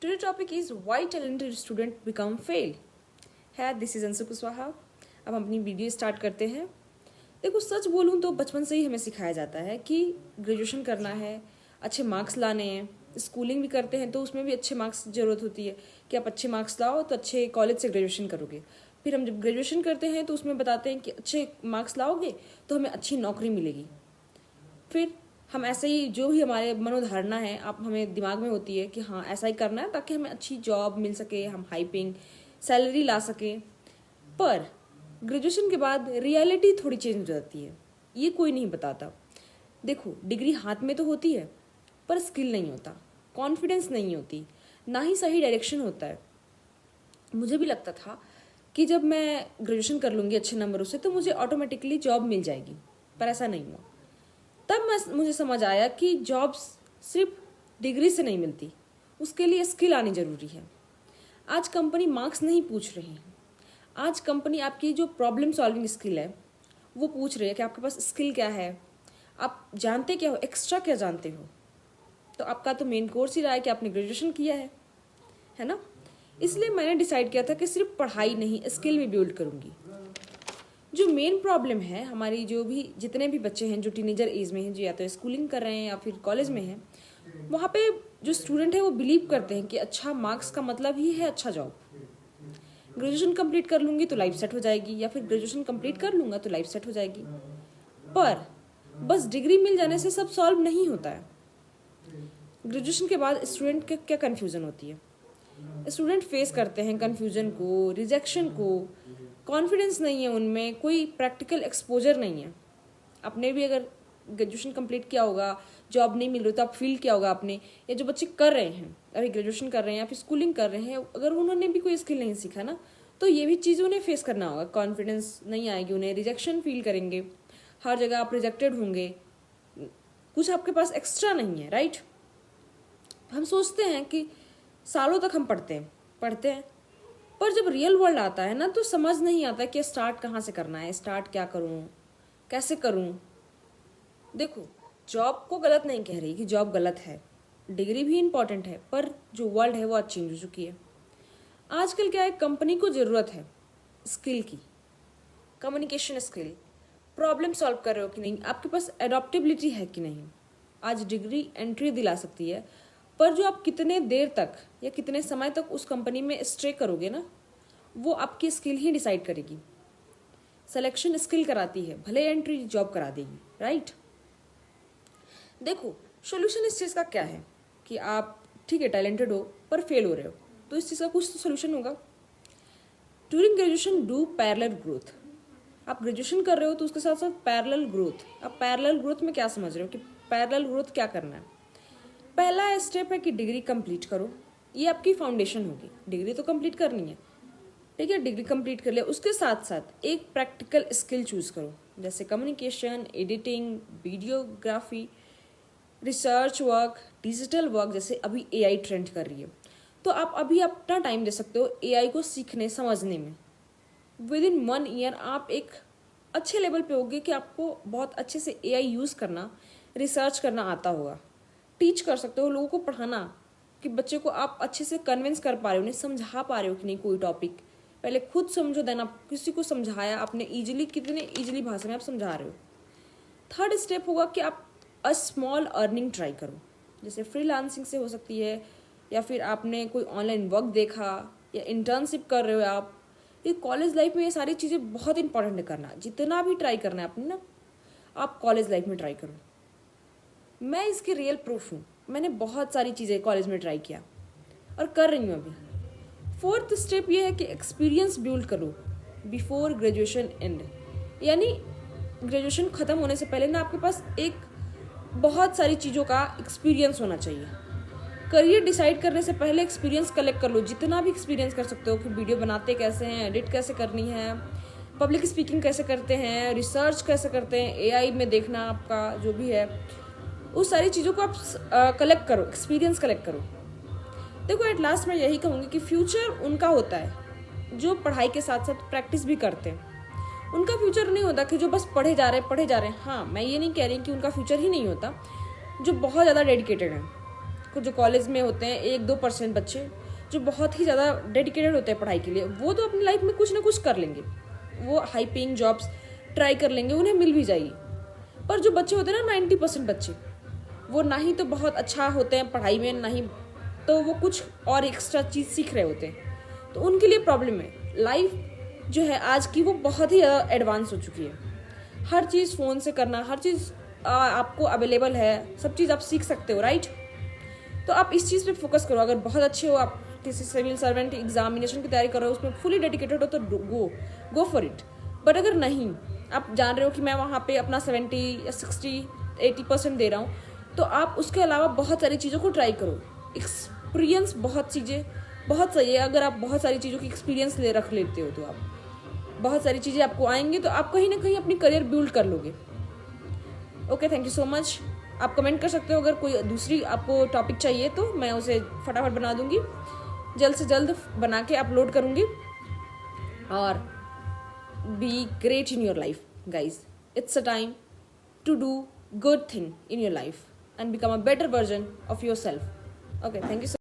Today's topic is why talented student become fail. है this is Anshu Kushwaha. अब हम अपनी वीडियो स्टार्ट करते हैं। देखो सच बोलूँ तो बचपन से ही हमें सिखाया जाता है कि ग्रेजुएशन करना है, अच्छे मार्क्स लाने हैं। स्कूलिंग भी करते हैं तो उसमें भी अच्छे मार्क्स की ज़रूरत होती है कि आप अच्छे मार्क्स लाओ तो अच्छे कॉलेज से ग्रेजुएशन करोगे। फिर हम जब ग्रेजुएशन करते हैं तो उसमें बताते हैं कि अच्छे मार्क्स लाओगे तो हमें अच्छी नौकरी मिलेगी। फिर हम ऐसे ही जो भी हमारे मनोधारणा है आप हमें दिमाग में होती है कि हाँ ऐसा ही करना है ताकि हमें अच्छी जॉब मिल सके, हम हाई पेइंग सैलरी ला सकें। पर ग्रेजुएशन के बाद रियलिटी थोड़ी चेंज हो जाती है, ये कोई नहीं बताता। देखो डिग्री हाथ में तो होती है पर स्किल नहीं होता, कॉन्फिडेंस नहीं होती, ना ही सही डायरेक्शन होता है। मुझे भी लगता था कि जब मैं ग्रेजुएशन कर लूँगी अच्छे नंबरों से तो मुझे ऑटोमेटिकली जॉब मिल जाएगी, पर ऐसा नहीं हुआ। तब मुझे समझ आया कि जॉब्स सिर्फ डिग्री से नहीं मिलती, उसके लिए स्किल आनी ज़रूरी है। आज कंपनी मार्क्स नहीं पूछ रही है, आज कंपनी आपकी जो प्रॉब्लम सॉल्विंग स्किल है वो पूछ रही है कि आपके पास स्किल क्या है, आप जानते क्या हो, एक्स्ट्रा क्या जानते हो। तो आपका तो मेन कोर्स ही रहा है कि आपने ग्रेजुएशन किया है ना। इसलिए मैंने डिसाइड किया था कि सिर्फ पढ़ाई नहीं स्किल भी बिल्ड करूँगी। जो मेन प्रॉब्लम है हमारी, जो भी जितने भी बच्चे हैं जो टीनेजर एज में हैं, जो या तो स्कूलिंग कर रहे हैं या फिर कॉलेज में हैं, वहाँ पे जो स्टूडेंट है वो बिलीव करते हैं कि अच्छा मार्क्स का मतलब ही है अच्छा जॉब। ग्रेजुएशन कंप्लीट कर लूँगी तो लाइफ सेट हो जाएगी, या फिर ग्रेजुएशन कंप्लीट कर लूँगा तो लाइफ सेट हो जाएगी। पर बस डिग्री मिल जाने से सब सॉल्व नहीं होता है। ग्रेजुएशन के बाद स्टूडेंट के क्या कन्फ्यूज़न होती है, स्टूडेंट फेस करते हैं कन्फ्यूजन को, रिजेक्शन को, कॉन्फिडेंस नहीं है उनमें, कोई प्रैक्टिकल एक्सपोजर नहीं है। आपने भी अगर ग्रेजुएशन कंप्लीट किया होगा, जॉब नहीं मिल रही तो आप फील किया होगा आपने, या जो बच्चे कर रहे हैं अभी ग्रेजुएशन कर रहे हैं या फिर स्कूलिंग कर रहे हैं, अगर उन्होंने भी कोई स्किल नहीं सीखा ना तो ये भी चीज़ उन्हें फेस करना होगा। कॉन्फिडेंस नहीं आएगी उन्हें, रिजेक्शन फील करेंगे, हर जगह आप रिजेक्टेड होंगे, कुछ आपके पास एक्स्ट्रा नहीं है, राइट। हम सोचते हैं कि सालों तक हम पढ़ते हैं पर जब रियल वर्ल्ड आता है ना तो समझ नहीं आता कि स्टार्ट कहाँ से करना है, स्टार्ट क्या करूँ, कैसे करूँ। देखो जॉब को गलत नहीं कह रही कि जॉब गलत है, डिग्री भी इम्पॉर्टेंट है, पर जो वर्ल्ड है वो आज चेंज हो चुकी है। आजकल क्या है, कंपनी को ज़रूरत है स्किल की, कम्युनिकेशन स्किल, प्रॉब्लम सॉल्व कर रहे हो कि नहीं, आपके पास एडॉप्टेबिलिटी है कि नहीं। आज डिग्री एंट्री दिला सकती है पर जो आप कितने देर तक या कितने समय तक उस कंपनी में स्टे करोगे ना, वो आपकी स्किल ही डिसाइड करेगी। सिलेक्शन स्किल कराती है, भले एंट्री जॉब करा देगी, राइट। देखो सोल्यूशन इस चीज़ का क्या है कि आप ठीक है टैलेंटेड हो पर फेल हो रहे हो, तो इस चीज़ का कुछ तो सोल्यूशन होगा। During graduation do parallel growth. आप ग्रेजुएशन कर रहे हो तो उसके साथ साथ पैरेलल ग्रोथ। आप पैरेलल ग्रोथ में क्या समझ रहे हो कि पैरेलल ग्रोथ क्या करना है। पहला स्टेप है कि डिग्री कंप्लीट करो, ये आपकी फाउंडेशन होगी। डिग्री तो कंप्लीट करनी है, ठीक है, डिग्री कंप्लीट कर लिया, उसके साथ साथ एक प्रैक्टिकल स्किल चूज करो, जैसे communication, editing, videography, research work, digital work. जैसे अभी एआई ट्रेंड कर रही है तो आप अभी अपना टाइम दे सकते हो एआई को सीखने समझने में। विद इन 1 ईयर आप एक अच्छे लेवल पे होगे कि आपको बहुत अच्छे से एआई यूज़ करना, रिसर्च करना आता होगा, टीच कर सकते हो लोगों को, पढ़ाना कि बच्चे को आप अच्छे से कन्विंस कर पा रहे हो, उन्हें समझा पा रहे हो कि नहीं कोई टॉपिक। पहले खुद समझो, देन आप किसी को समझाया आपने ईजिली, कितने ईजिली भाषा में आप समझा रहे हो। थर्ड स्टेप होगा कि आप स्मॉल अर्निंग ट्राई करो, जैसे फ्रीलांसिंग से हो सकती है, या फिर आपने कोई ऑनलाइन वर्क देखा, या इंटर्नशिप कर रहे हो आप। ये कॉलेज लाइफ में ये सारी चीज़ें बहुत इंपॉर्टेंट है करना। जितना भी ट्राई करना है आपने ना, आप कॉलेज लाइफ में ट्राई करो। मैं इसकी रियल प्रूफ हूँ, मैंने बहुत सारी चीज़ें कॉलेज में ट्राई किया और कर रही हूँ अभी। फोर्थ स्टेप ये है कि एक्सपीरियंस बिल्ड करो बिफोर ग्रेजुएशन एंड। यानी ग्रेजुएशन ख़त्म होने से पहले ना आपके पास एक बहुत सारी चीज़ों का एक्सपीरियंस होना चाहिए। करियर डिसाइड करने से पहले एक्सपीरियंस कलेक्ट कर लो, जितना भी एक्सपीरियंस कर सकते हो कि वीडियो बनाते कैसे हैं, एडिट कैसे करनी है, पब्लिक स्पीकिंग कैसे करते हैं, रिसर्च कैसे करते हैं, एआई में देखना आपका जो भी है, उस सारी चीज़ों को आप कलेक्ट करो, एक्सपीरियंस कलेक्ट करो। देखो एट लास्ट मैं यही कहूँगी कि फ्यूचर उनका होता है जो पढ़ाई के साथ साथ प्रैक्टिस भी करते हैं। उनका फ्यूचर नहीं होता कि जो बस पढ़े जा रहे हैं। हाँ मैं ये नहीं कह रही कि उनका फ्यूचर ही नहीं होता, जो बहुत ज़्यादा डेडिकेटेड हैं, जो कॉलेज में होते हैं 1-2% बच्चे जो बहुत ही ज़्यादा डेडिकेटेड होते हैं पढ़ाई के लिए, वो तो अपनी लाइफ में कुछ ना कुछ कर लेंगे, वो हाई पेइंग जॉब्स ट्राई कर लेंगे, उन्हें मिल भी जाएगी। पर जो बच्चे होते हैं ना 90% बच्चे, वो ना ही तो बहुत अच्छा होते हैं पढ़ाई में, ना ही तो वो कुछ और एक्स्ट्रा चीज़ सीख रहे होते हैं, तो उनके लिए प्रॉब्लम है। लाइफ जो है आज की वो बहुत ही ज़्यादा एडवांस हो चुकी है, हर चीज़ फ़ोन से करना, हर चीज़ आपको अवेलेबल है, सब चीज़ आप सीख सकते हो, राइट। तो आप इस चीज़ पे फोकस करो। अगर बहुत अच्छे हो, आप किसी सिविल सर्वेंट एग्जामिनेशन की तैयारी कर रहे हो, उसमें फुली डेडिकेटेड हो, तो गो फॉर इट। बट अगर नहीं, आप जान रहे हो कि मैं वहाँ पे अपना 70 या 60-80% दे रहा हूँ, तो आप उसके अलावा बहुत सारी चीज़ों को ट्राई करो। एक्सपीरियंस बहुत चीज़ें बहुत सही है, अगर आप बहुत सारी चीज़ों की एक्सपीरियंस रख लेते हो तो आप बहुत सारी चीज़ें आपको आएंगी, तो आप कहीं ना कहीं अपनी करियर बिल्ड कर लोगे। Okay, thank you so much. आप कमेंट कर सकते हो, अगर कोई दूसरी आपको टॉपिक चाहिए तो मैं उसे फटाफट बना दूंगी, जल्द से जल्द बना के अपलोड करूंगी। और be great in your life guys, it's a time to do good thing in your life and become a better version of yourself. Okay, thank you so